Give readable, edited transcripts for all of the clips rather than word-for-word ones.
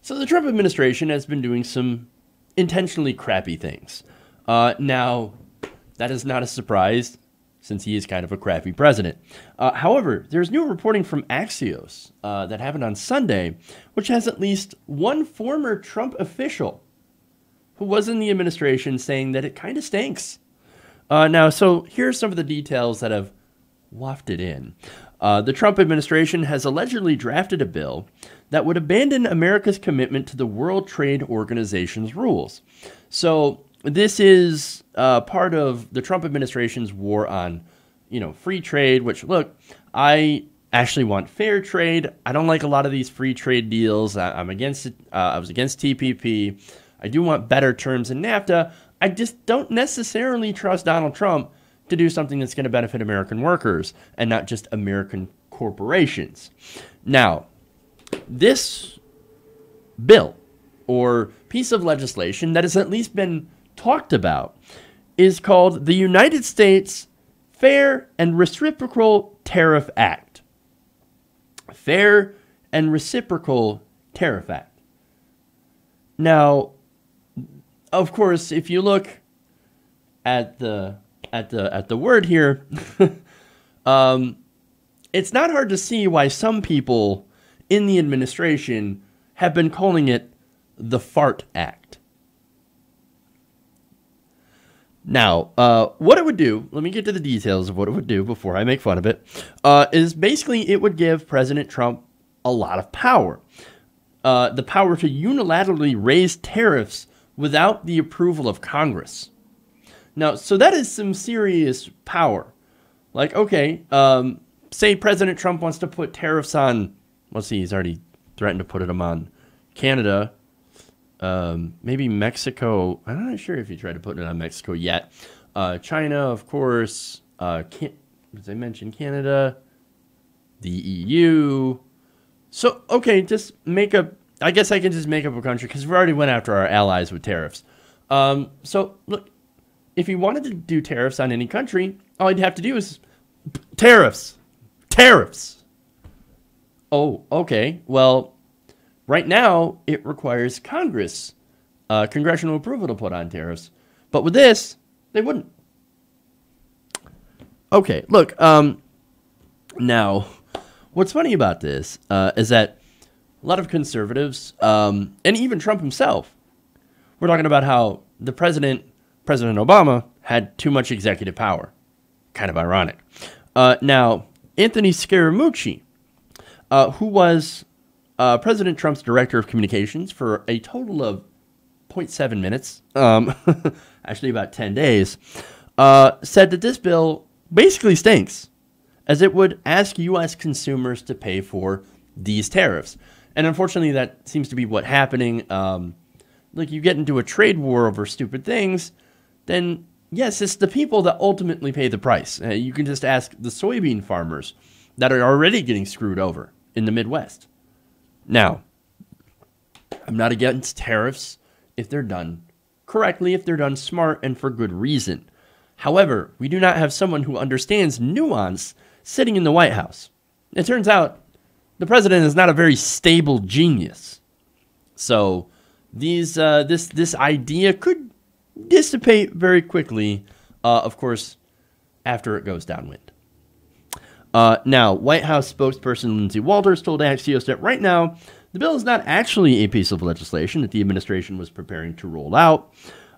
So the Trump administration has been doing some intentionally crappy things. Now, that is not a surprise since he is kind of a crappy president. However, there's new reporting from Axios that happened on Sunday, which has at least one former Trump official who was in the administration saying that it kind of stinks. So here's some of the details that have wafted in. The Trump administration has allegedly drafted a bill that would abandon America's commitment to the World Trade Organization's rules. So this is part of the Trump administration's war on, free trade, which, look, I actually want fair trade. I don't like a lot of these free trade deals. I'm against it. I was against TPP. I do want better terms in NAFTA. I just don't necessarily trust Donald Trump to do something that's going to benefit American workers and not just American corporations. Now, this bill or piece of legislation that has at least been talked about is called the United States Fair and Reciprocal Tariff Act. Fair and Reciprocal Tariff Act. Now, of course, if you look at the word here, it's not hard to see why some people in the administration have been calling it the Fart Act. Now, what it would do, let me get to the details of what it would do before I make fun of it, is basically it would give President Trump a lot of power. The power to unilaterally raise tariffs without the approval of Congress. Now, so that is some serious power. Like, okay, say President Trump wants to put tariffs on, let's see, he's already threatened to put them on Canada, maybe Mexico. I'm not sure if he tried to put it on Mexico yet. China, of course, as I mentioned, Canada, the EU. So, okay, I guess I can just make up a country because we already went after our allies with tariffs. So, look, if he wanted to do tariffs on any country, all he'd have to do is tariffs. Tariffs. Oh, okay. Well, right now, it requires Congress, congressional approval to put on tariffs. But with this, they wouldn't. Okay, look, now, what's funny about this is that a lot of conservatives, and even Trump himself, were talking about how the President Obama, had too much executive power. Kind of ironic. Now, Anthony Scaramucci, who was President Trump's director of communications for a total of 0.7 minutes, actually about 10 days, said that this bill basically stinks, as it would ask U.S. consumers to pay for these tariffs. And unfortunately, that seems to be what's happening. Like, you get into a trade war over stupid things, then yes, it's the people that ultimately pay the price. You can just ask the soybean farmers that are already getting screwed over in the Midwest. Now, I'm not against tariffs if they're done correctly, if they're done smart and for good reason. However, we do not have someone who understands nuance sitting in the White House. It turns out the president is not a very stable genius. So this idea could dissipate very quickly, of course, after it goes downwind. Now, White House spokesperson Lindsay Walters told Axios that right now, the bill is not actually a piece of legislation that the administration was preparing to roll out,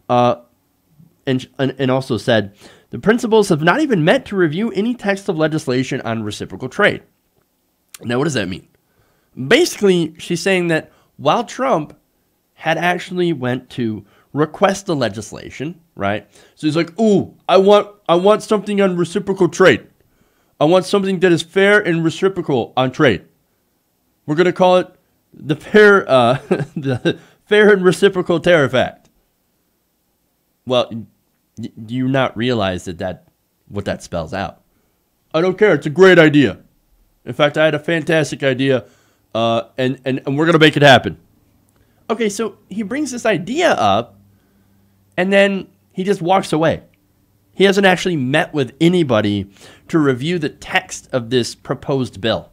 and also said, the principals have not even met to review any text of legislation on reciprocal trade. Now, what does that mean? Basically, she's saying that while Trump had actually went to request the legislation, right? So he's like, ooh, I want something on reciprocal trade. I want something that is fair and reciprocal on trade. We're going to call it the Fair and Reciprocal Tariff Act. Well, do you not realize what that spells out? I don't care. It's a great idea. In fact, I had a fantastic idea, and we're going to make it happen. Okay, so he brings this idea up, and then he just walks away. He hasn't actually met with anybody to review the text of this proposed bill.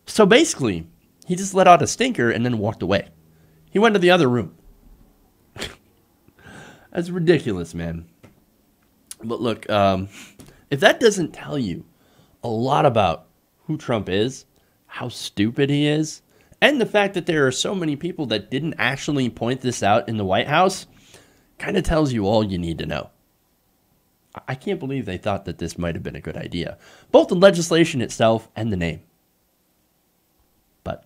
So basically, He just let out a stinker and then walked away. He went to the other room. That's ridiculous, man. But look, if that doesn't tell you a lot about who Trump is, how stupid he is, and the fact that there are so many people that didn't actually point this out in the White House, kind of tells you all you need to know. I can't believe they thought that this might have been a good idea, both the legislation itself and the name. But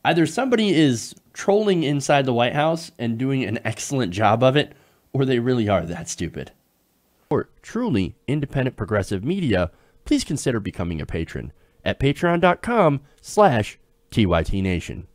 either somebody is trolling inside the White House and doing an excellent job of it, or they really are that stupid. For truly independent progressive media, please consider becoming a patron at patreon.com/TYTNation.